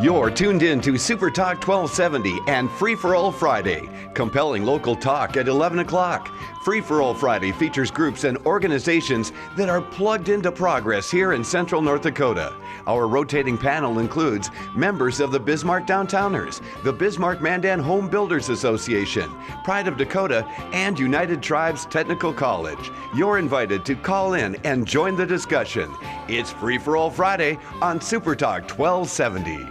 You're tuned in to Super Talk 1270 and Free for All Friday. Compelling local talk at 11 o'clock. Free for All Friday features groups and organizations that are plugged into progress here in Central North Dakota. Our rotating panel includes members of the Bismarck Downtowners, the Bismarck Mandan Home Builders Association, Pride of Dakota, and United Tribes Technical College. You're invited to call in and join the discussion. It's Free for All Friday on Super Talk 1270.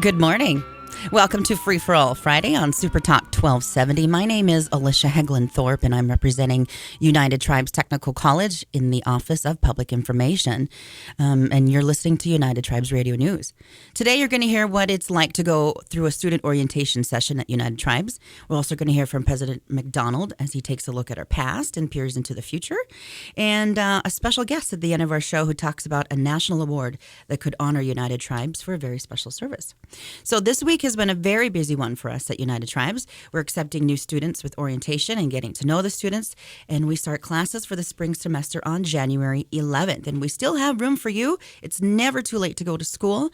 Good morning. Welcome to Free for All Friday on Super Talk 1270. My name is Alicia Heglin Thorpe, and I'm representing United Tribes Technical College in the Office of Public Information. And you're listening to United Tribes Radio News. Today, you're going to hear what it's like to go through a student orientation session at United Tribes. We're also going to hear from President McDonald as he takes a look at our past and peers into the future. And a special guest at the end of our show who talks about a national award that could honor United Tribes for a very special service. So this week has been a very busy one for us at United Tribes. We're accepting new students with orientation and getting to know the students, and we start classes for the spring semester on January 11th. And we still have room for you. It's never too late to go to school.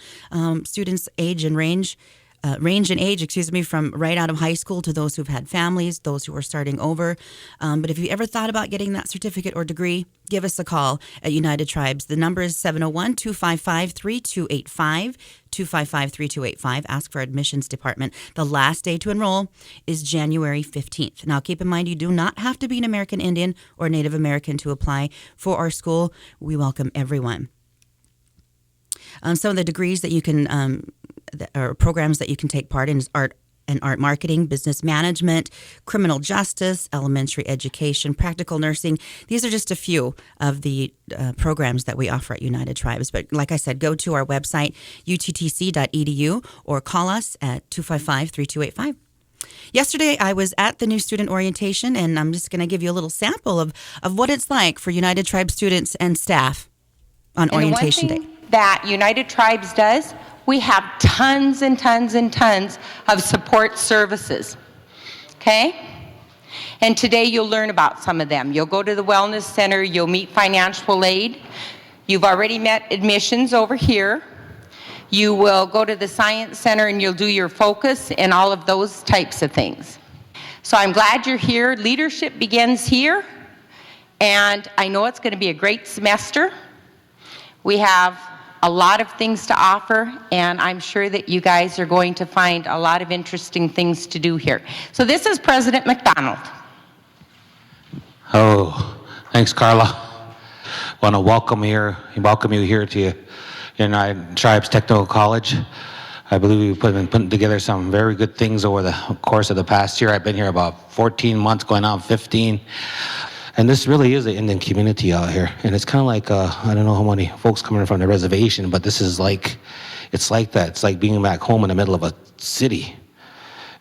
Students range in age, from right out of high school to those who've had families, those who are starting over. But if you ever thought about getting that certificate or degree, give us a call at United Tribes. The number is 701-255-3285, 255-3285. Ask for admissions department. The last day to enroll is January 15th. Now, keep in mind, you do not have to be an American Indian or Native American to apply for our school. We welcome everyone. Some of the degrees that you can or programs that you can take part in is art marketing, business management, criminal justice, elementary education, practical nursing. These are just a few of the programs that we offer at United Tribes. But like I said, go to our website, uttc.edu, or call us at 255-3285. Yesterday, I was at the new student orientation, and I'm just going to give you a little sample of what it's like for United Tribes students and staff on orientation day. That United Tribes does, we have tons and tons and tons of support services, okay? And today you'll learn about some of them. You'll go to the Wellness Center, you'll meet financial aid. You've already met admissions over here. You will go to the Science Center and you'll do your focus and all of those types of things. So I'm glad you're here. Leadership begins here, and I know it's going to be a great semester. We have a lot of things to offer, and I'm sure that you guys are going to find a lot of interesting things to do here. So this is President McDonald. Oh, thanks, Carla. I want to welcome you here to United Tribes Technical College. I believe we've been putting together some very good things over the course of the past year. I've been here about 14 months, going on 15. And this really is an Indian community out here. And it's kind of like, I don't know how many folks coming from the reservation, but this is like, it's like that. It's like being back home in the middle of a city.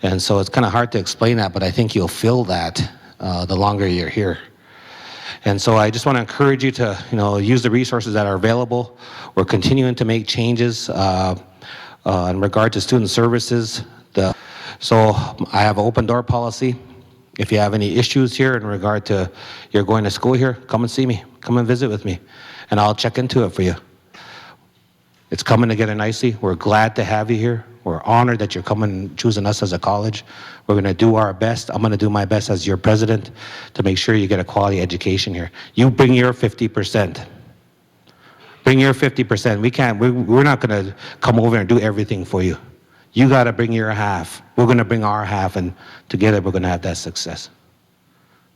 And so it's kind of hard to explain that, but I think you'll feel that the longer you're here. And so I just want to encourage you to, use the resources that are available. We're continuing to make changes in regard to student services. So I have an open door policy. If you have any issues here in regard to you're going to school here, come and see me. Come and visit with me, and I'll check into it for you. It's coming together nicely. We're glad to have you here. We're honored that you're coming, choosing us as a college. We're going to do our best. I'm going to do my best as your president to make sure you get a quality education here. You bring your 50%. Bring your 50%. We're not going to come over and do everything for you. You got to bring your half. We're going to bring our half, and together we're going to have that success.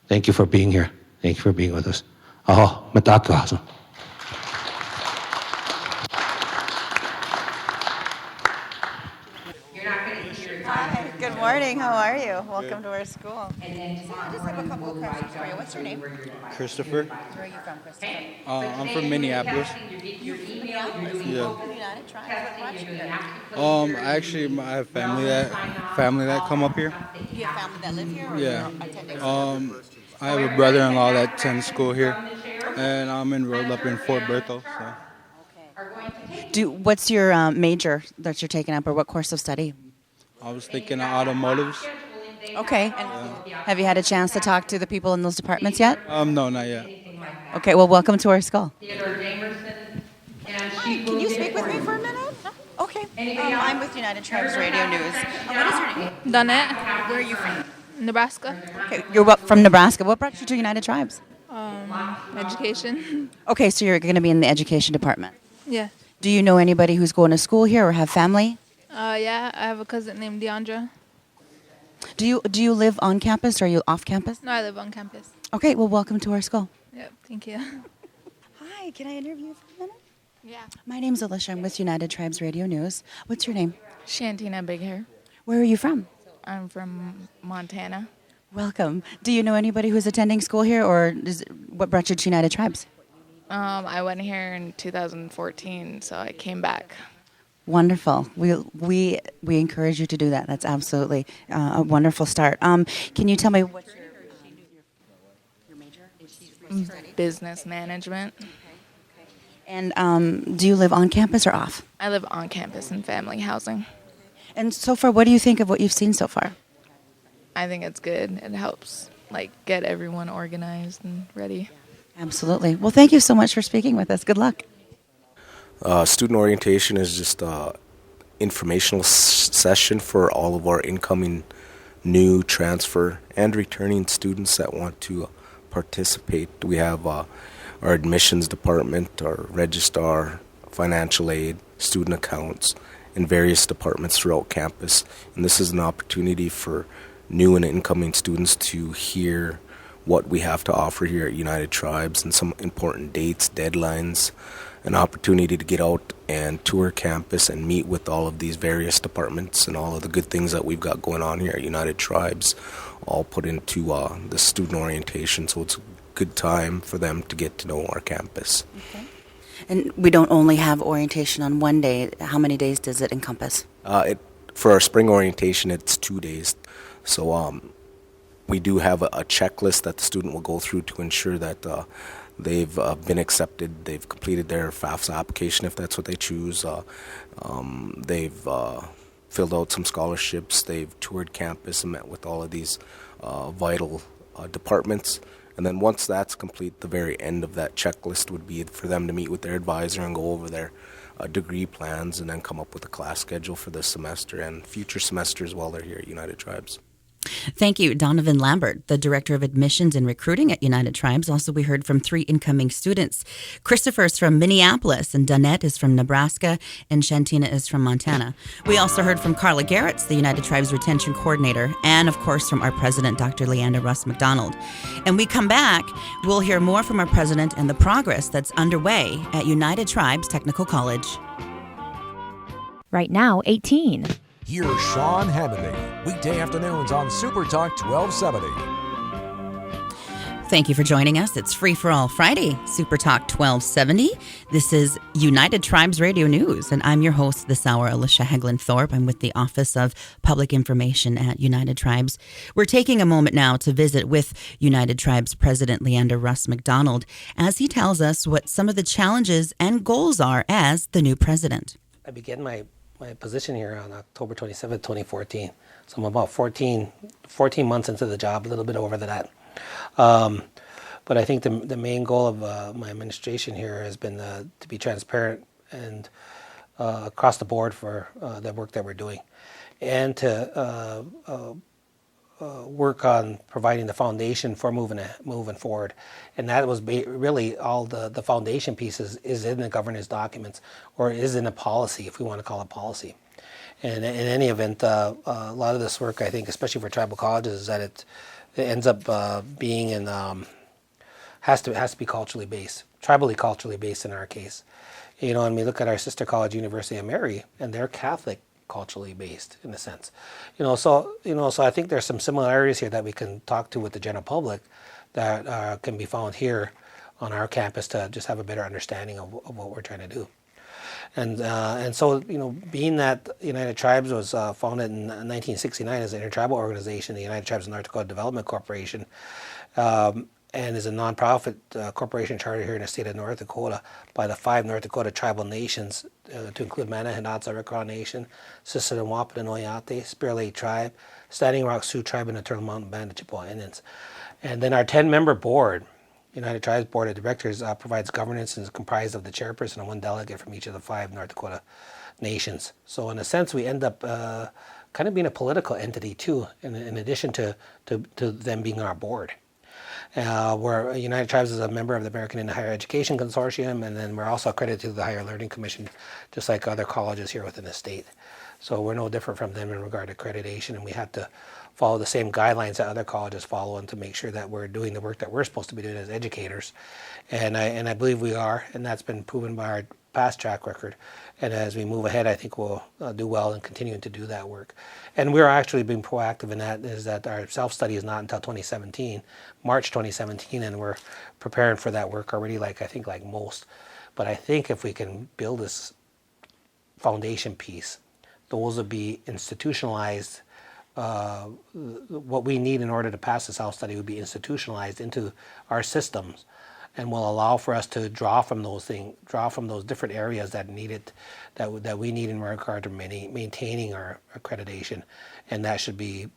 Thank you for being here. Thank you for being with us. Mataka. Hi, good morning. How are you? Welcome to our school. I just have a couple of questions for you. What's your name? Christopher. Where are you from, Christopher? I'm from Minneapolis. You're from Minneapolis? Yeah. United Tribes. What brought you here? I have family that come up here. You have family that live here? Or Yeah. you're attending school? I have a brother-in-law that attends school here, and I'm enrolled up in Fort Berthold. So. Okay. What's your major that you're taking up, or what course of study? I was thinking of automotives. Okay. And have you had a chance to talk to the people in those departments yet? No, not yet. Okay. Well, welcome to our school. Theodore Jamerson, and Can you speak with me for a minute? Okay. Okay. I'm with United Tribes Radio News. What is your name? Donette, Where are you from? Nebraska. Okay, you're from Nebraska. What brought you to United Tribes? Education. Okay, so you're going to be in the education department. Yeah. Do you know anybody who's going to school here or have family? Yeah, I have a cousin named Deandra. Do you live on campus or are you off campus? No, I live on campus. Okay, well, welcome to our school. Yep, thank you. Hi, can I interview you for a minute? Yeah. My name's Alicia. I'm with United Tribes Radio News. What's your name? Shantina Big Hair. Where are you from? I'm from Montana. Welcome. Do you know anybody who's attending school here, or what brought you to United Tribes? I went here in 2014, so I came back. Wonderful. We encourage you to do that. That's absolutely a wonderful start. Can you tell me what's your major? Business management. And do you live on campus or off? I live on campus in family housing. And so far, what do you think of what you've seen so far? I think it's good. It helps get everyone organized and ready. Absolutely. Well, thank you so much for speaking with us. Good luck. Student orientation is just an informational session for all of our incoming, new, transfer, and returning students that want to participate. We have our admissions department, our registrar, financial aid, student accounts, and various departments throughout campus. And this is an opportunity for new and incoming students to hear what we have to offer here at United Tribes and some important dates, deadlines, an opportunity to get out and tour campus and meet with all of these various departments and all of the good things that we've got going on here at United Tribes, all put into the student orientation. So it's a good time for them to get to know our campus. Okay. And we don't only have orientation on one day. How many days does it encompass? For our spring orientation, it's 2 days. So we do have a checklist that the student will go through to ensure that they've been accepted, they've completed their FAFSA application if that's what they choose, they've filled out some scholarships, they've toured campus and met with all of these vital departments. And then once that's complete, the very end of that checklist would be for them to meet with their advisor and go over their degree plans and then come up with a class schedule for this semester and future semesters while they're here at United Tribes. Thank you, Donovan Lambert, the Director of Admissions and Recruiting at United Tribes. Also, we heard from 3 incoming students. Christopher's from Minneapolis, and Donette is from Nebraska, and Shantina is from Montana. We also heard from Carla Garretts, the United Tribes Retention Coordinator, and, of course, from our President, Dr. Leander Russ McDonald. And we come back, we'll hear more from our President and the progress that's underway at United Tribes Technical College. Right now, 18. Here's Sean Hannity, weekday afternoons on Super Talk 1270. Thank you for joining us. It's Free for All Friday, Super Talk 1270. This is United Tribes Radio News, and I'm your host this hour, Alicia Heglin Thorpe. I'm with the Office of Public Information at United Tribes. We're taking a moment now to visit with United Tribes President Leander Russ McDonald as he tells us what some of the challenges and goals are as the new president. I began my position here on October 27, 2014. So I'm about 14 months into the job, a little bit over that. But I think the main goal of my administration here has been to be transparent and across the board for the work that we're doing, and to work on providing the foundation for moving forward. And that was really all the foundation pieces is in the governance documents, or is in a policy, if we want to call it policy. And in any event, a lot of this work, I think, especially for tribal colleges, is that it ends up being in has to be culturally based, tribally culturally based in our case. You know, and we look at our sister college, University of Mary, and they're Catholic culturally based in a sense. So I think there's some similarities here that we can talk to with the general public that can be found here on our campus to just have a better understanding of what we're trying to do. And so, being that United Tribes was founded in 1969 as an intertribal organization, the United Tribes of North Dakota Development Corporation, and is a nonprofit corporation chartered here in the state of North Dakota by the 5 North Dakota tribal nations, to include Manahinatsa Rickaw Nation, Sisseton Wahpeton Oyate, Spear Lake Tribe, Standing Rock Sioux Tribe, and the Turtle Mountain Band of Chippewa Indians. And then our 10-member board, United Tribes Board of Directors, provides governance and is comprised of the chairperson and 1 delegate from each of the 5 North Dakota nations. So in a sense, we end up kind of being a political entity too, in addition to them being our board. Where United Tribes is a member of the American Indian Higher Education Consortium, and then we're also accredited to the Higher Learning Commission, just like other colleges here within the state. So we're no different from them in regard to accreditation, and we have to follow the same guidelines that other colleges follow, and to make sure that we're doing the work that we're supposed to be doing as educators. And I believe we are, and that's been proven by our past track record. And as we move ahead, I think we'll do well in continuing to do that work. And we're actually being proactive in that, is that our self-study is not until 2017, March 2017, and we're preparing for that work already, like I think like most. But I think if we can build this foundation piece, those will be institutionalized. What we need in order to pass the self-study would be institutionalized into our systems, and will allow for us to draw from those different areas that we need in regard to maintaining our accreditation, and that should be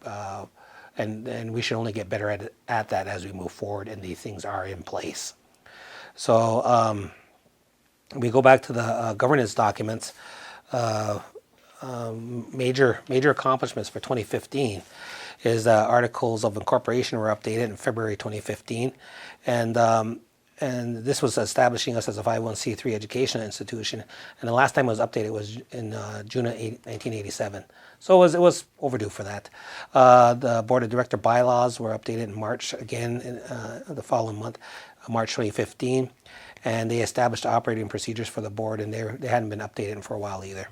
and we should only get better at that as we move forward, and these things are in place. So we go back to the governance documents. Major accomplishments for 2015 is articles of incorporation were updated in February 2015, and this was establishing us as a 501c3 educational institution. And the last time it was updated was in June of 1987. So it was overdue for that. The Board of Director bylaws were updated in March again, the following month, March 2015. And they established operating procedures for the board, and they hadn't been updated for a while either.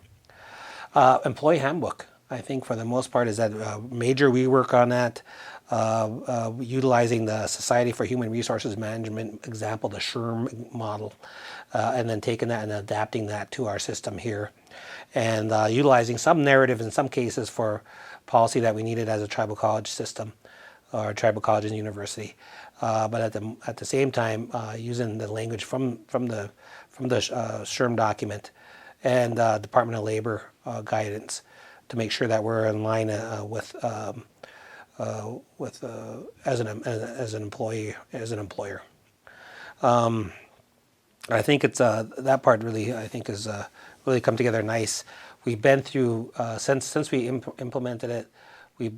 Employee handbook, I think for the most part, is that major rework on that. Utilizing the Society for Human Resources Management example, the SHRM model, and then taking that and adapting that to our system here, and utilizing some narrative in some cases for policy that we needed as a tribal college system or tribal college and university, but at the same time using the language from the SHRM document and Department of Labor guidance to make sure that we're in line with as an employee, as an employer. I think it's that part really, I think, is really come together nice. We've been through since we implemented it. We've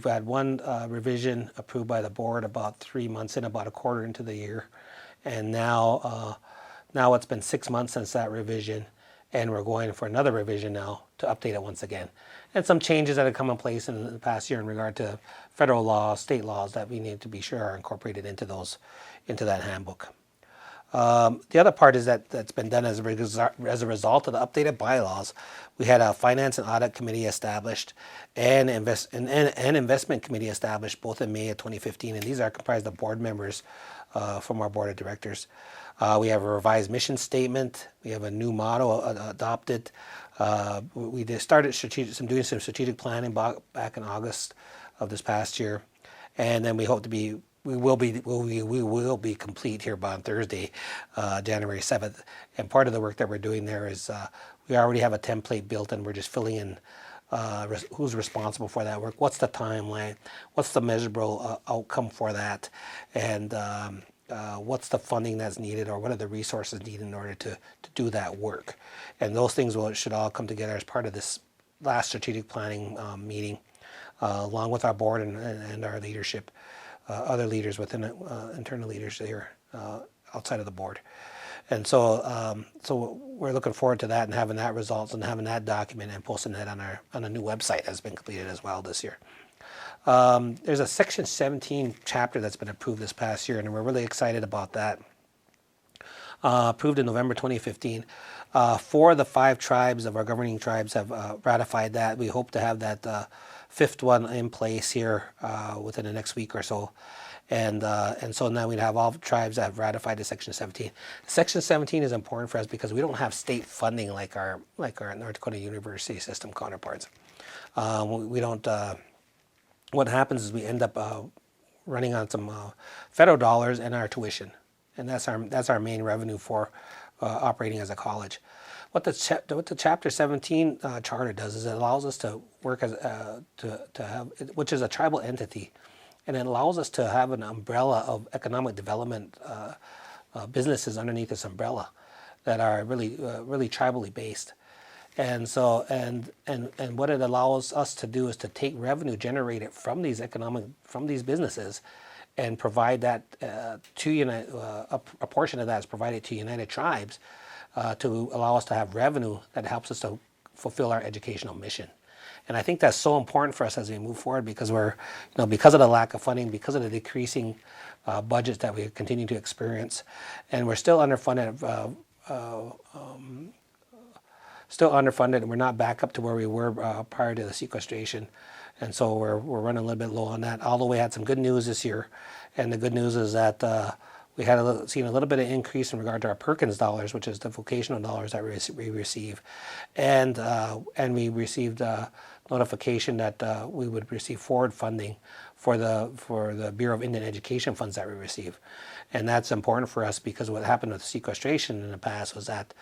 had one revision approved by the board about 3 months in, about a quarter into the year, and now it's been 6 months since that revision, and we're going for another revision now to update it once again. And some changes that have come in place in the past year in regard to federal laws, state laws that we need to be sure are incorporated into that handbook. The other part is that's been done as a result of the updated bylaws. We had a finance and audit committee established and an investment committee established both in May of 2015, and these are comprised of board members from our board of directors. We have a revised mission statement. We have a new motto adopted. We started doing some strategic planning back in August of this past year, and then we hope to be. We will be complete here by Thursday, January 7th. And part of the work that we're doing there is we already have a template built, and we're just filling in who's responsible for that work, what's the timeline, what's the measurable outcome for that, and what's the funding that's needed, or what are the resources needed in order to do that work. And those things should all come together as part of this last strategic planning meeting, along with our board and our leadership. Other leaders within internal leaders here outside of the board, and so we're looking forward to that and having that results and having that document and posting that on a new website that's been completed as well this year. There's a Section 17 chapter that's been approved this past year, and we're really excited about that. Approved in November 2015. 4 of the 5 tribes of our governing tribes have ratified that. We hope to have that 5th one in place here within the next week or so, and so now we'd have all tribes that have ratified the Section 17. Section 17 is important for us because we don't have state funding like our North Dakota University system counterparts. We don't. What happens is we end up running on some federal dollars and our tuition, and that's our main revenue for operating as a college. What the Chapter 17 charter does is it allows us to work as to have, which is a tribal entity, and it allows us to have an umbrella of economic development businesses underneath this umbrella that are really tribally based, And so, and what it allows us to do is to take revenue generated from these businesses, and provide that to a portion of that is provided to United Tribes to allow us to have revenue that helps us to fulfill our educational mission. And I think that's so important for us as we move forward, because because of the lack of funding, because of the decreasing budgets that we continue to experience, and we're still underfunded. And we're not back up to where we were prior to the sequestration, and so we're running a little bit low on that. Although we had some good news this year, and the good news is that we had seen a little bit of increase in regard to our Perkins dollars, which is the vocational dollars that we receive, and we received notification that we would receive forward funding for the Bureau of Indian Education funds that we receive, and that's important for us because what happened with sequestration in the past was that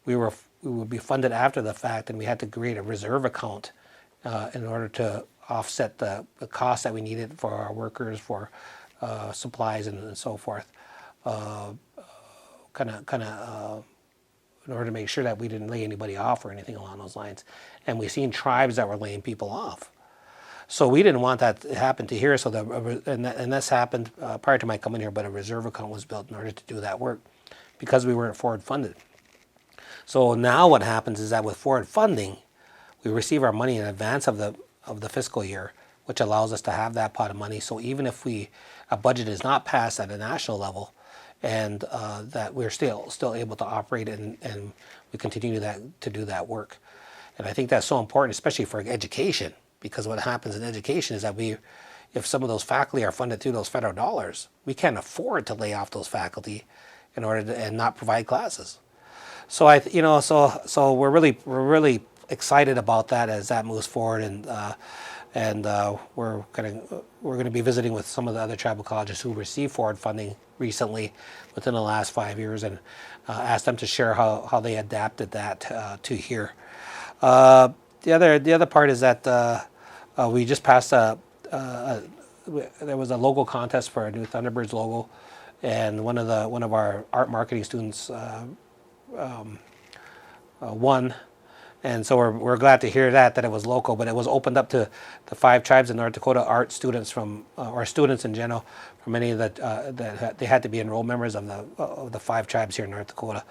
we would be funded after the fact, and we had to create a reserve account in order to offset the costs that we needed for our workers, for supplies and so forth, in order to make sure that we didn't lay anybody off or anything along those lines. And we've seen tribes that were laying people off. So we didn't want that to happen to here. So and this happened prior to my coming here, but a reserve account was built in order to do that work because we weren't forward funded. So now what happens is that with forward funding, we receive our money in advance of the fiscal year, which allows us to have that pot of money. So even if a budget is not passed at a national level, and that we're still able to operate and we continue to do that work. And I think that's so important, especially for education, because what happens in education is that if some of those faculty are funded through those federal dollars, we can't afford to lay off those faculty in order to and not provide classes. So so we're really excited about that as that moves forward, and we're going to be visiting with some of the other tribal colleges who received forward funding recently within the last 5 years, and ask them to share how they adapted that to here. The other part is that we just passed there was a logo contest for a new Thunderbirds logo, and one of our art marketing students won. And so we're glad to hear that it was local, but it was opened up to the 5 tribes in North Dakota, art students or students in general, from many of that they had to be enrolled members of the 5 tribes here in North Dakota,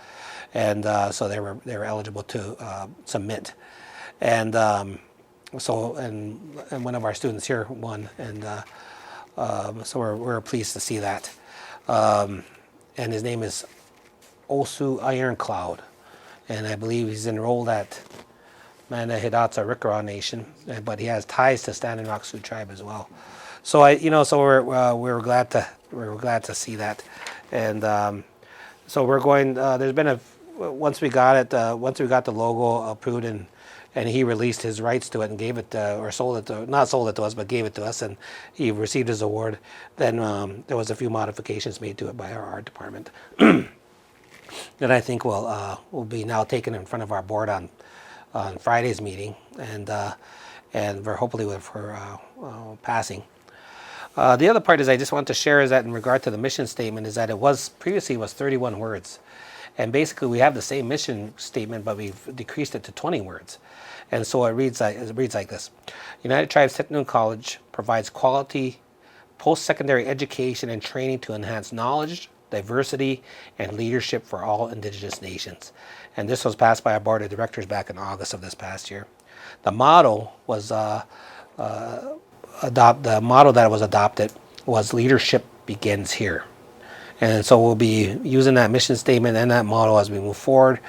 and so they were eligible to submit, and one of our students here won, and so we're pleased to see that, and his name is Osu Ironcloud. And I believe he's enrolled at Mana Hidatsa Rikara Nation, but he has ties to Standing Rock Sioux Tribe as well. So we're glad to see that, and so we're going. There's been once we got the logo approved and he released his rights to it and gave it or not sold it to us, but gave it to us, and he received his award. Then there was a few modifications made to it by our art department. That I think will be now taken in front of our board on Friday's meeting, and we're hopefully for passing. The other part is I just want to share is that in regard to the mission statement is that previously was 31 words, and basically we have the same mission statement, but we've decreased it to 20 words, and so it reads like this: United Tribes Technical College provides quality post-secondary education and training to enhance knowledge, diversity, and leadership for all Indigenous nations. And this was passed by our board of directors back in August of this past year. The motto was adopted was "Leadership begins here," and so we'll be using that mission statement and that motto as we move forward,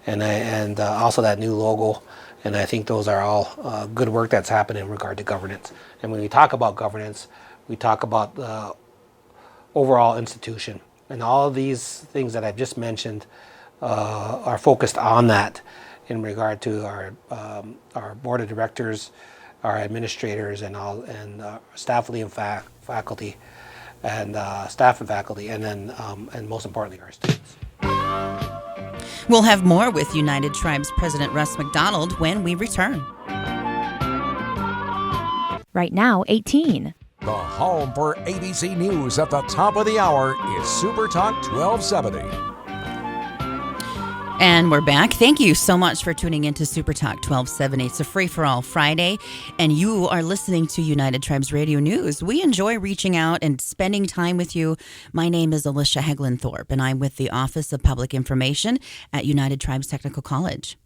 and also that new logo. And I think those are all good work that's happening in regard to governance. And when we talk about governance, we talk about the overall institution. And all of these things that I've just mentioned are focused on that in regard to our board of directors, our administrators, and staff and faculty, and then and most importantly our students. We'll have more with United Tribes President Russ McDonald when we return. Right now, 18. The home for ABC News at the top of the hour is Super Talk 1270. And we're back. Thank you so much for tuning in to Super Talk 1270. It's a free-for-all Friday, and you are listening to United Tribes Radio News. We enjoy reaching out and spending time with you. My name is Alicia Heglin Thorpe, and I'm with the Office of Public Information at United Tribes Technical College.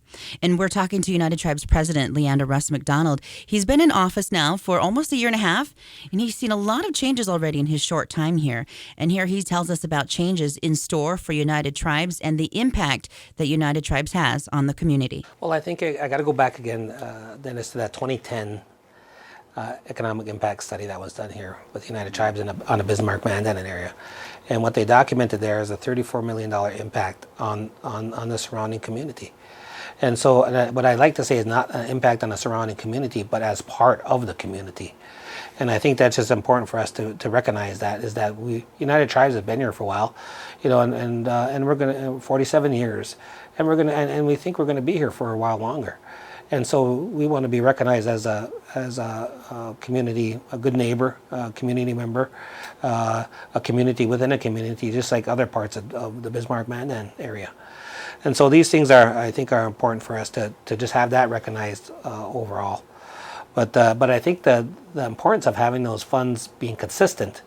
And we're talking to United Tribes President Leander Russ McDonald. He's been in office now for almost a year and a half, and he's seen a lot of changes already in his short time here. And here he tells us about changes in store for United Tribes and the impact that United Tribes has on the community. Well, I think I got to go back again, Dennis, to that 2010 economic impact study that was done here with United Tribes on the Bismarck-Mandan area. And what they documented there is a $34 million impact on the surrounding community. And so what I like to say is not an impact on the surrounding community, but as part of the community. And I think that's just important for us to recognize that, is that United Tribes have been here for a while, and we're going to 47 years, and we think we're going to be here for a while longer. And so we want to be recognized as a community, a good neighbor, a community member, a community within a community, just like other parts of the Bismarck-Mandan area. And so these things I think are important for us to just have that recognized overall. But I think the importance of having those funds being consistent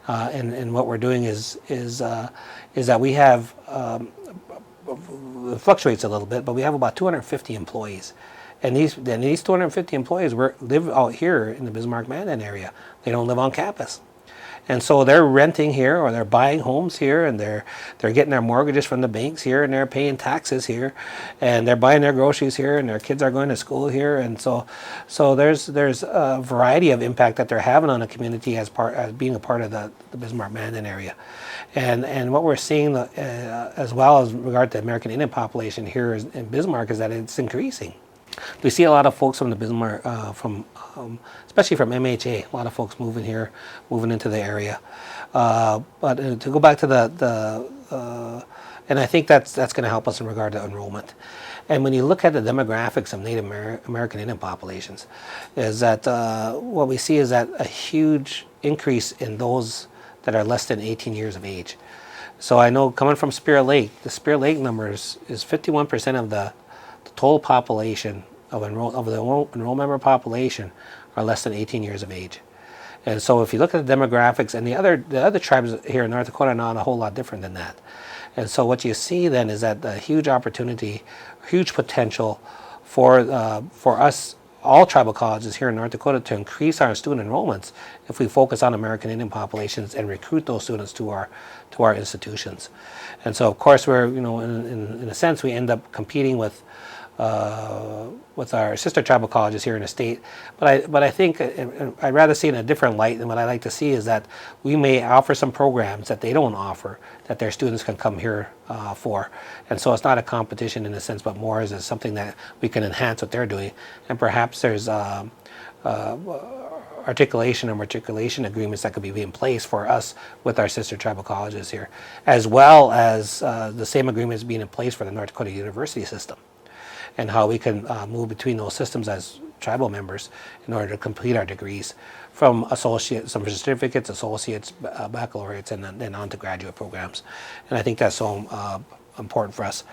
in what we're doing is that we have, it fluctuates a little bit, but we have about 250 employees. And these 250 employees live out here in the Bismarck-Mandan area. They don't live on campus. And so they're renting here, or they're buying homes here, and they're getting their mortgages from the banks here, and they're paying taxes here, and they're buying their groceries here, and their kids are going to school here. And so there's a variety of impact that they're having on the community as being a part of the Bismarck-Mandan area. And what we're seeing as well as regard to the American Indian population here in Bismarck is that it's increasing. We see a lot of folks from the Bismarck, especially from MHA, a lot of folks moving into the area. But to go back to and I think that's going to help us in regard to enrollment. And when you look at the demographics of Native American Indian populations, is that what we see is that a huge increase in those that are less than 18 years of age. So I know coming from Spirit Lake, the Spirit Lake numbers is 51% of the total population of the enrolled member population are less than 18 years of age. And so if you look at the demographics, and the other tribes here in North Dakota are not a whole lot different than that. And so what you see then is that the huge opportunity, huge potential for us, all tribal colleges here in North Dakota, to increase our student enrollments if we focus on American Indian populations and recruit those students to our institutions. And so of course we're, in a sense, we end up competing with our sister tribal colleges here in the state, but I think I'd rather see it in a different light. And what I like to see is that we may offer some programs that they don't offer, that their students can come here for. And so it's not a competition in a sense, but more as something that we can enhance what they're doing. And perhaps there's articulation and matriculation agreements that could be in place for us with our sister tribal colleges here, as well as the same agreements being in place for the North Dakota University system, and how we can move between those systems as tribal members in order to complete our degrees from certificates, associates, baccalaureates, and then on to graduate programs. And I think that's so important for us.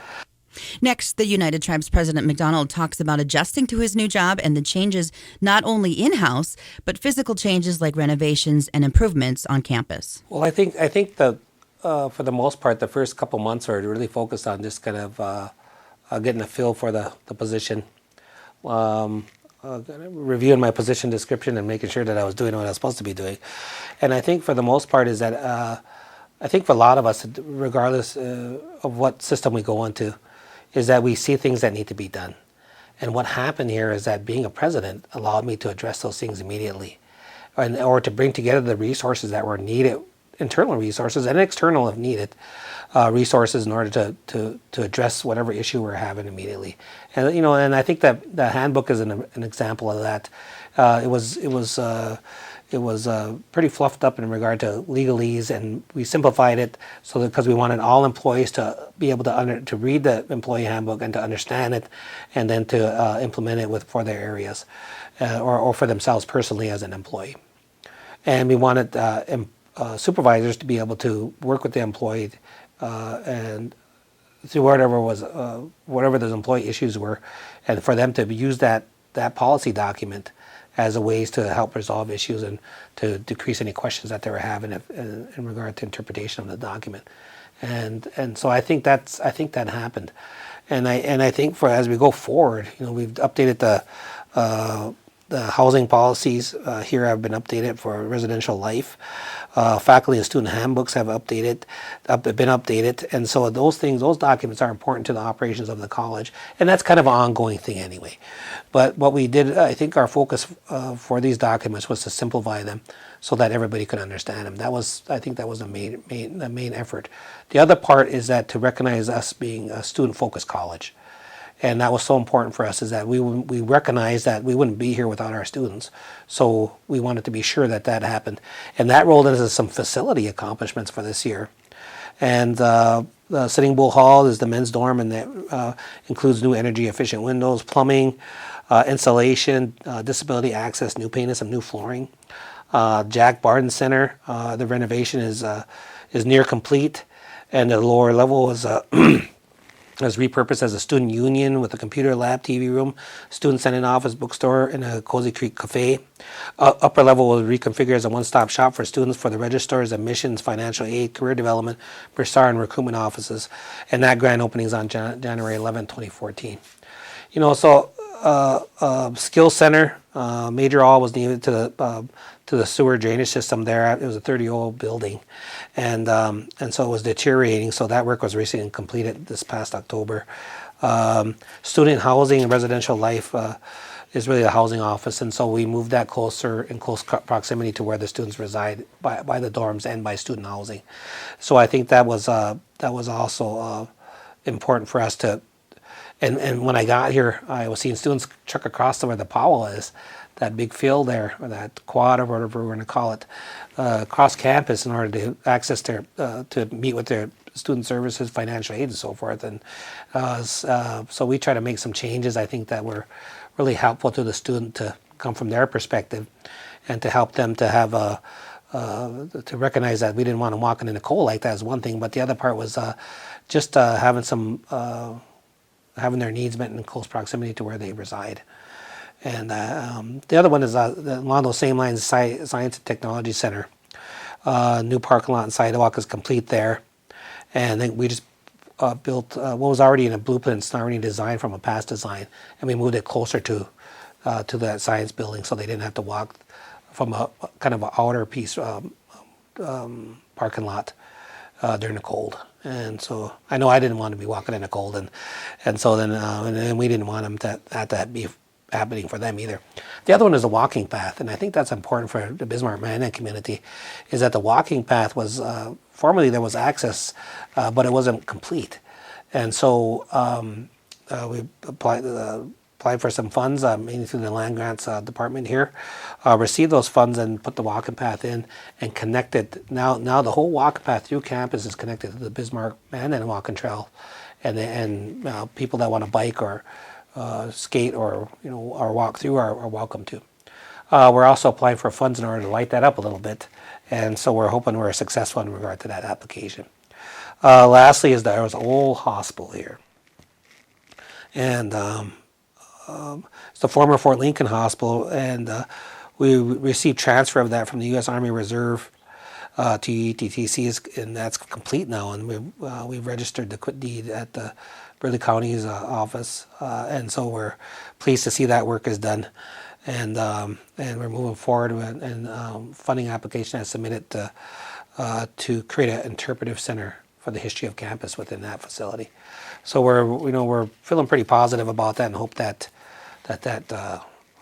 Next, the United Tribes President McDonald talks about adjusting to his new job and the changes not only in-house, but physical changes like renovations and improvements on campus. Well, I think that for the most part, the first couple months are really focused on just kind of getting a feel for the position, reviewing my position description and making sure that I was doing what I was supposed to be doing. And I think for the most part is that I think for a lot of us, regardless of what system we go into, is that we see things that need to be done. And what happened here is that being a president allowed me to address those things immediately, or to bring together the resources that were needed, internal resources and external if needed, resources in order to address whatever issue we're having immediately. And and I think that the handbook is an example of that. It was pretty fluffed up in regard to legalese, and we simplified it because we wanted all employees to be able to read the employee handbook and to understand it, and then to implement it for their areas, or for themselves personally as an employee. And we wanted supervisors to be able to work with the employee and to whatever those employee issues were, and for them to use that policy document as a ways to help resolve issues and to decrease any questions that they were having in regard to interpretation of the document. And so I think that happened, and I think for as we go forward, we've updated the housing policies here have been updated for residential life. Faculty and student handbooks have been updated, and so those documents are important to the operations of the college, and that's kind of an ongoing thing anyway. But what we did, I think our focus for these documents was to simplify them so that everybody could understand them. I think that was the main effort. The other part is that to recognize us being a student-focused college. And that was so important for us, is that we recognized that we wouldn't be here without our students. So we wanted to be sure that happened. And that rolled into some facility accomplishments for this year. And the Sitting Bull Hall is the men's dorm, and that includes new energy efficient windows, plumbing, insulation, disability access, new paint and some new flooring. Jack Barden Center, the renovation is near complete, and the lower level is was repurposed as a student union with a computer lab, TV room, student senate office, bookstore, and a Cozy Creek cafe. Upper level was reconfigured as a one-stop shop for students for the registrars, admissions, financial aid, career development, bursar, and recruitment offices. And that grand opening is on January 11, 2014. Skill Center, major all was needed to the sewer drainage system there. It was a 30-year-old building, and so it was deteriorating. So that work was recently completed this past October. Student housing and residential life is really the housing office, and so we moved that closer in close proximity to where the students reside by the dorms and by student housing. So I think that was also important for us to. And when I got here, I was seeing students truck across to where the Powell is, that big field there, or that quad, or whatever we're going to call it, across campus in order to access to meet with their student services, financial aid, and so forth. And so we try to make some changes, I think, that were really helpful to the student to come from their perspective, and to help them to have to recognize that we didn't want them walking in the cold like that is one thing, but the other part was just having their needs met in close proximity to where they reside. And the other one is along those same lines, Science and Technology Center. New parking lot and sidewalk is complete there. And then we just built what was already in a blueprint, it's already designed from a past design, and we moved it closer to that science building, so they didn't have to walk from a kind of an outer piece parking lot during the cold. And so I know I didn't want to be walking in the cold, and so then we didn't want them to have that be happening for them either. The other one is the walking path, and I think that's important for the Bismarck-Mandan community, is that the walking path was formerly there was access, but it wasn't complete, and so we applied for some funds, mainly through the land grants department here, received those funds and put the walking path in and connected. Now the whole walking path through campus is connected to the Bismarck-Mandan walking trail, and people that want to bike or skate or walk through are welcome to. We're also applying for funds in order to light that up a little bit, and so we're hoping we're successful in regard to that application. Lastly, is there was an old hospital here, and it's the former Fort Lincoln Hospital, and we received transfer of that from the U.S. Army Reserve to ETTC, and that's complete now, and we've registered the quit deed at the Burleigh County's office, and so we're pleased to see that work is done, and we're moving forward, and funding application has submitted to create an interpretive center for the history of campus within that facility. So we're feeling pretty positive about that, and hope that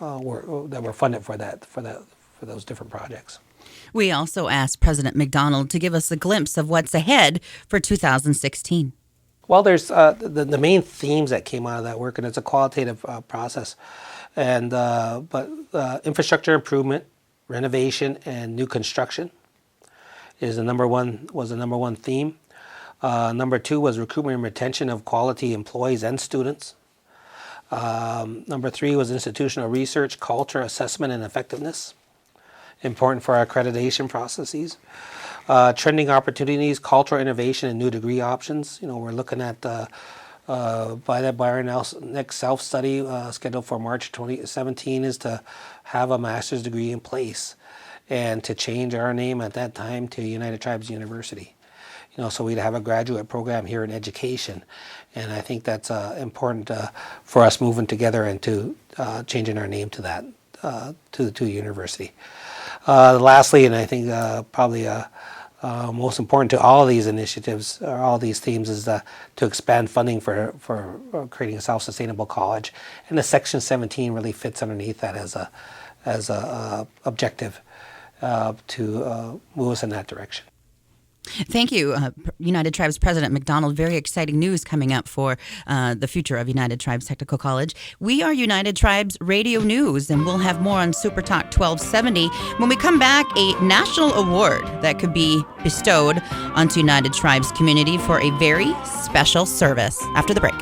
we're funded for those different projects. We also asked President McDonald to give us a glimpse of what's ahead for 2016. Well, there's the main themes that came out of that work, and it's a qualitative process, and but infrastructure improvement, renovation, and new construction was the number one theme. Number two was recruitment and retention of quality employees and students. Number three was institutional research, culture, assessment, and effectiveness, important for our accreditation processes. Trending opportunities, cultural innovation, and new degree options. We're looking at by our next self-study scheduled for March 2017 is to have a master's degree in place and to change our name at that time to United Tribes University. So we'd have a graduate program here in education. And I think that's important for us moving together and to changing our name to that, to university. Lastly, and I think probably most important to all of these initiatives, or all these themes, is to expand funding for creating a self-sustainable college. And the Section 17 really fits underneath that as a objective to move us in that direction. Thank you, United Tribes President McDonald. Very exciting news coming up for the future of United Tribes Technical College. We are United Tribes Radio News, and we'll have more on Super Talk 1270. When we come back, a national award that could be bestowed onto United Tribes community for a very special service after the break.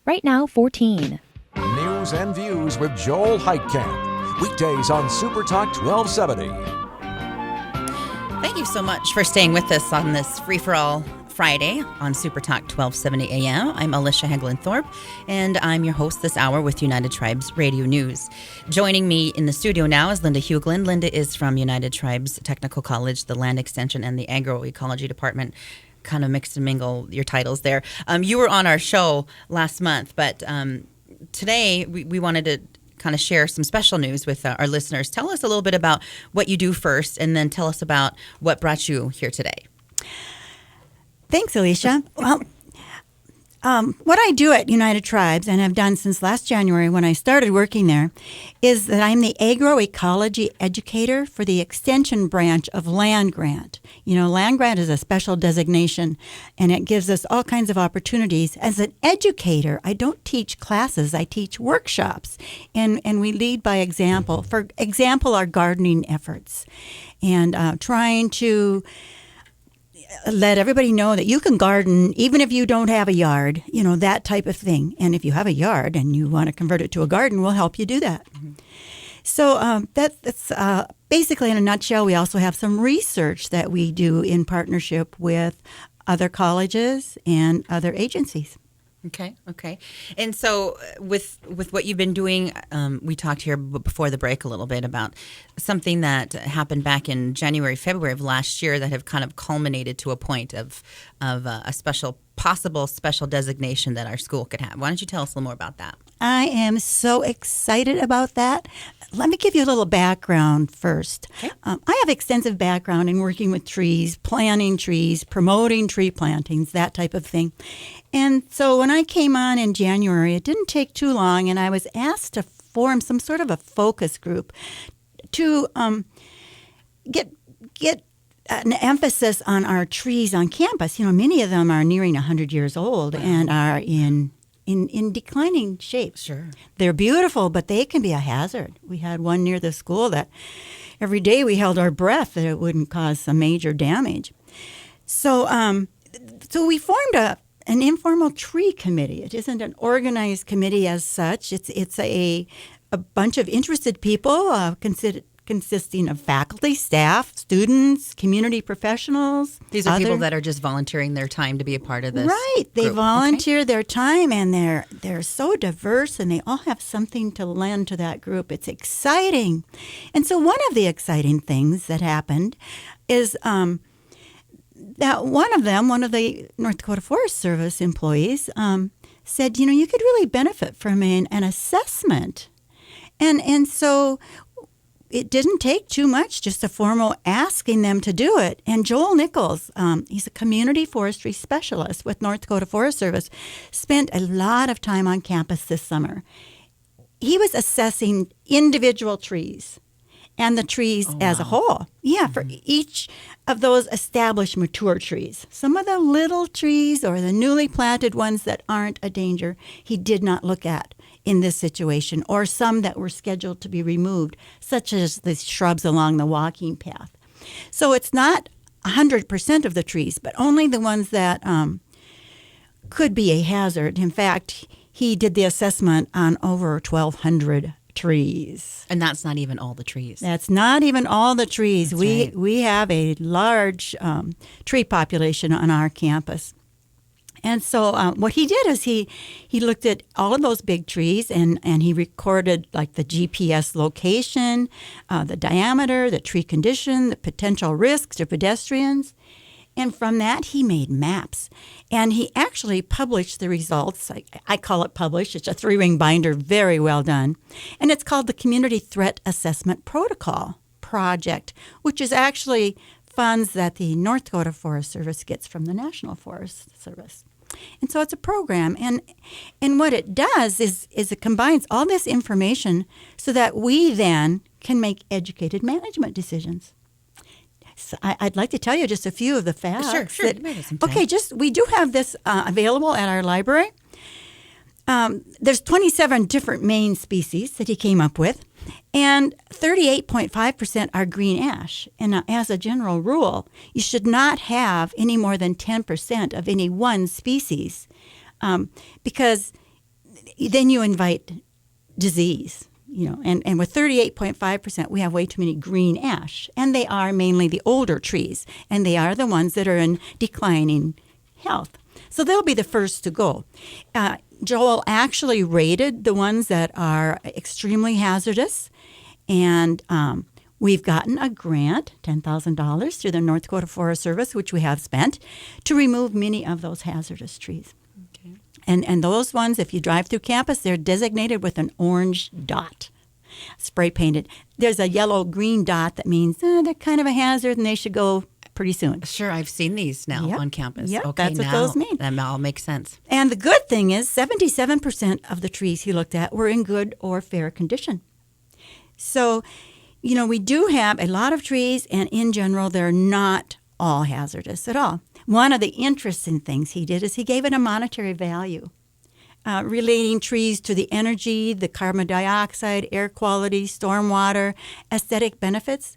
Right now, 14. News and Views with Joel Heitkamp. Weekdays on Super Talk 1270. Thank you so much for staying with us on this free-for-all Friday on Super Talk 1270 AM. I'm Alicia Heglin Thorpe, and I'm your host this hour with United Tribes Radio News. Joining me in the studio now is Linda Huglin. Linda is from United Tribes Technical College, the Land Extension, and the Agroecology Department. Kind of mix and mingle your titles there. You were on our show last month, but today we wanted to kind of share some special news with our listeners. Tell us a little bit about what you do first, and then tell us about what brought you here today. Thanks, Alicia. Well, what I do at United Tribes, and have done since last January when I started working there, is that I'm the agroecology educator for the extension branch of Land Grant. Land Grant is a special designation, and it gives us all kinds of opportunities. As an educator, I don't teach classes, I teach workshops, and we lead by example. For example, our gardening efforts, and trying to let everybody know that you can garden even if you don't have a yard, that type of thing. And if you have a yard and you want to convert it to a garden, we'll help you do that. Mm-hmm. So that's basically in a nutshell. We also have some research that we do in partnership with other colleges and other agencies. Okay. And so with what you've been doing, we talked here before the break a little bit about something that happened back in January, February of last year that have kind of culminated to a point of a possible special designation that our school could have. Why don't you tell us a little more about that? I am so excited about that. Let me give you a little background first. Okay. I have extensive background in working with trees, planting trees, promoting tree plantings, that type of thing. And so when I came on in January, it didn't take too long, and I was asked to form some sort of a focus group to get an emphasis on our trees on campus. Many of them are nearing 100 years old and are in declining shape. Sure. They're beautiful, but they can be a hazard. We had one near the school that every day we held our breath that it wouldn't cause some major damage. So we formed an informal tree committee. It isn't an organized committee as such. It's a bunch of interested people consisting of faculty, staff, students, community professionals. These are people that are just volunteering their time to be a part of this. Right. They group. volunteer their time, and they're so diverse, and they all have something to lend to that group. It's exciting. And so one of the exciting things that happened is that one of the North Dakota Forest Service employees said, you could really benefit from an assessment. And so it didn't take too much, just a formal asking them to do it. And Joel Nichols, he's a community forestry specialist with North Dakota Forest Service, spent a lot of time on campus this summer. He was assessing individual trees and the trees as a whole. Yeah, for each of those established mature trees. Some of the little trees or the newly planted ones that aren't a danger, he did not look at in this situation, or some that were scheduled to be removed, such as the shrubs along the walking path. So it's not 100% of the trees, but only the ones that could be a hazard. In fact, he did the assessment on over 1,200 trees. And that's not even all the trees. That's not even all the trees. That's we right. we have a large tree population on our campus. And so what he did is he looked at all of those big trees and he recorded like the GPS location, the diameter, the tree condition, the potential risks to pedestrians. And from that, he made maps. And he actually published the results. I call it published. It's a 3-ring binder, very well done. And it's called the Community Threat Assessment Protocol Project, which is actually funds that the North Dakota Forest Service gets from the National Forest Service. And so it's a program. And what it does is it combines all this information so that we then can make educated management decisions. So I'd like to tell you just a few of the facts. Sure. You may have some time. Okay, we do have this available at our library. There's 27 different main species that he came up with, and 38.5% are green ash. And as a general rule, you should not have any more than 10% of any one species, because then you invite disease. And with 38.5%, we have way too many green ash, and they are mainly the older trees, and they are the ones that are in declining health. So they'll be the first to go. Joel actually rated the ones that are extremely hazardous, and we've gotten a grant, $10,000 through the North Dakota Forest Service, which we have spent, to remove many of those hazardous trees. Okay. And those ones, if you drive through campus, they're designated with an orange dot, spray painted. There's a yellow-green dot that means they're kind of a hazard and they should go pretty soon. Sure, I've seen these now on campus. Yep, Okay, that's what now those mean. that all makes sense. And the good thing is 77% of the trees he looked at were in good or fair condition. So, we do have a lot of trees, and in general, they're not all hazardous at all. One of the interesting things he did is he gave it a monetary value, relating trees to the energy, the carbon dioxide, air quality, stormwater, aesthetic benefits.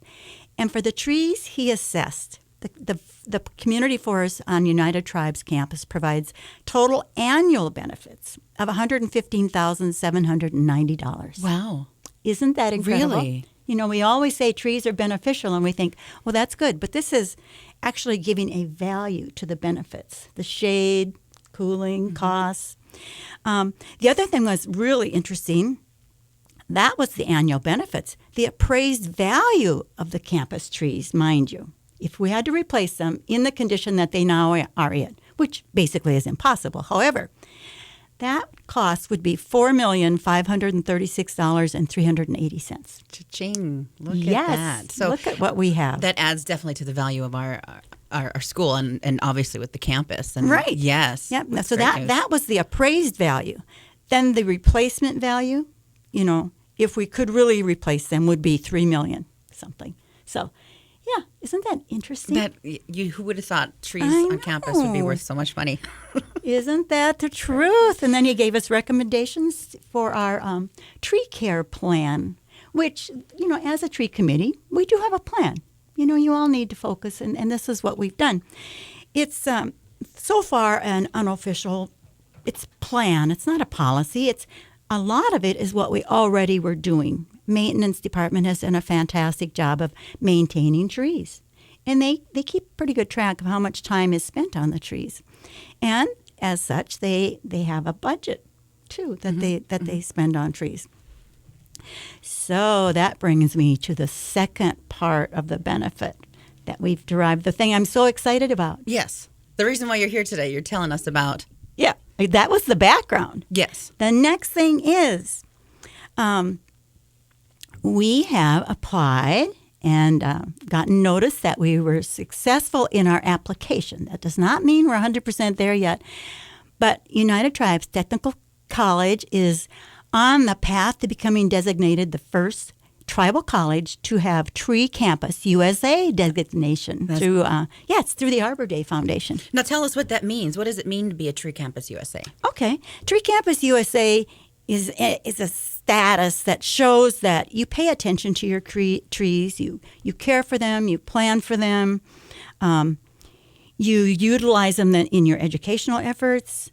And for the trees he assessed, the community forest on United Tribes campus provides total annual benefits of $115,790. Wow. Isn't that incredible? Really? We always say trees are beneficial, and we think, well, that's good. But this is actually giving a value to the benefits, the shade, cooling, costs. The other thing was really interesting. That was the annual benefits. The appraised value of the campus trees, mind you, if we had to replace them in the condition that they now are in, which basically is impossible. However, that cost would be $4,536,380. Cha-ching. Look Yes, at that. So look at what we have. That adds definitely to the value of our school and obviously with the campus. And Right. Yes. Yep. That's So great news. that was the appraised value. Then the replacement value, if we could really replace them, would be $3 million something. So, yeah, isn't that interesting? Who would have thought trees I on campus would be know. worth so much money? Isn't that the truth? And then he gave us recommendations for our tree care plan, which, as a tree committee, we do have a plan. You all need to focus, and this is what we've done. It's so far an unofficial, it's plan. It's not a policy. A lot of it is what we already were doing. Maintenance department has done a fantastic job of maintaining trees. And they keep pretty good track of how much time is spent on the trees. And as such, they have a budget, too, that they spend on trees. So that brings me to the second part of the benefit that we've derived, the thing I'm so excited about. Yes. The reason why you're here today, you're telling us about. Yeah, that was the background. Yes. The next thing is we have applied and gotten notice that we were successful in our application. That does not mean we're 100% there yet, but United Tribes Technical College is on the path to becoming designated the first tribal college to have Tree Campus USA designation through it's through the Arbor Day Foundation. Now tell us what that means. What does it mean to be a Tree Campus USA? Okay. Tree Campus USA is a status that shows that you pay attention to your trees, you care for them, you plan for them, you utilize them in your educational efforts.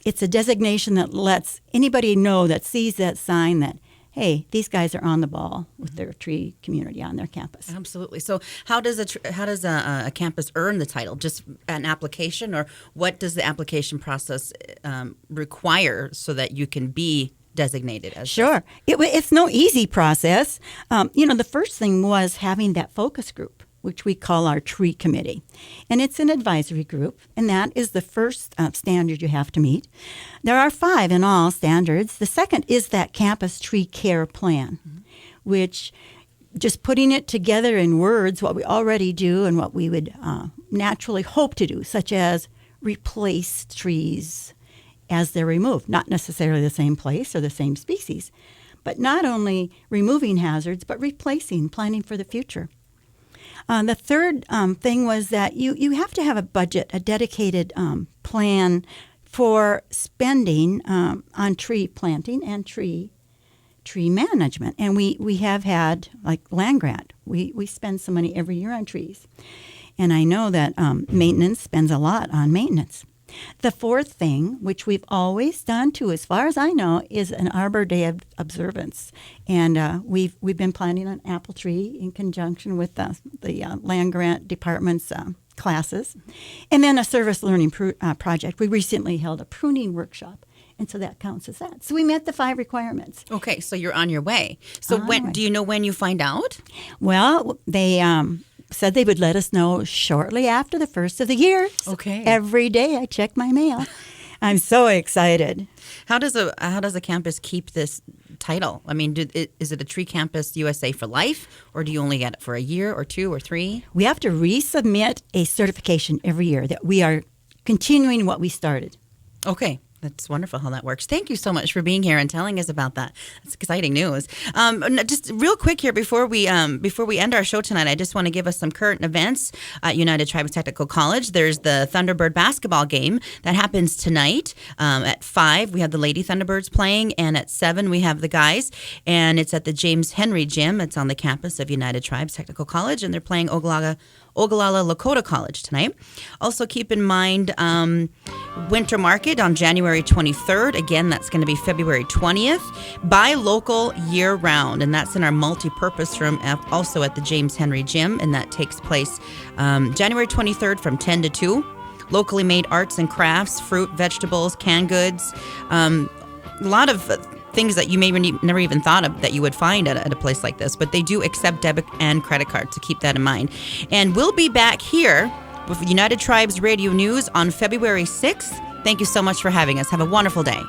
It's a designation that lets anybody know that sees that sign that hey, these guys are on the ball with their tree community on their campus. Absolutely. So how does a campus earn the title? Just an application, or what does the application process require so that you can be designated as? Sure. It's no easy process. The first thing was having that focus group, which we call our tree committee. And it's an advisory group, and that is the first standard you have to meet. There are 5 in all standards. The second is that campus tree care plan, which just putting it together in words, what we already do and what we would naturally hope to do, such as replace trees as they're removed, not necessarily the same place or the same species, but not only removing hazards, but replacing, planning for the future. The third thing was that you have to have a budget, a dedicated plan for spending on tree planting and tree management. And we have had, like, land grant. We spend some money every year on trees. And I know that maintenance spends a lot on maintenance. The fourth thing, which we've always done too, as far as I know, is an Arbor Day of observance. And we've been planting an apple tree in conjunction with the land grant department's classes. And then a service learning project. We recently held a pruning workshop. And so that counts as that. So we met the 5 requirements. Okay, so you're on your way. So do you know when you find out? Well, they said they would let us know shortly after the first of the year. So okay. Every day I check my mail. I'm so excited. How does a campus keep this title? I mean, is it a Tree Campus USA for life, or do you only get it for a year or 2 or 3? We have to resubmit a certification every year that we are continuing what we started. Okay. That's wonderful how that works. Thank you so much for being here and telling us about that. That's exciting news. Just real quick here before we end our show tonight, I just want to give us some current events at United Tribes Technical College. There's the Thunderbird basketball game that happens tonight at 5. We have the Lady Thunderbirds playing, and at 7 we have the guys, and it's at the James Henry Gym. It's on the campus of United Tribes Technical College, and they're playing Ogallala Lakota College tonight. Also keep in mind Winter Market on January 23rd. Again, that's going to be February 20th. Buy local year-round, and that's in our multi-purpose room, also at the James Henry Gym, and that takes place January 23rd from 10 to 2. Locally made arts and crafts, fruit, vegetables, canned goods, a lot of things that you may never even thought of that you would find at a place like this. But they do accept debit and credit cards, so keep that in mind. And we'll be back here with United Tribes Radio News on February 6th. Thank you so much for having us. Have a wonderful day.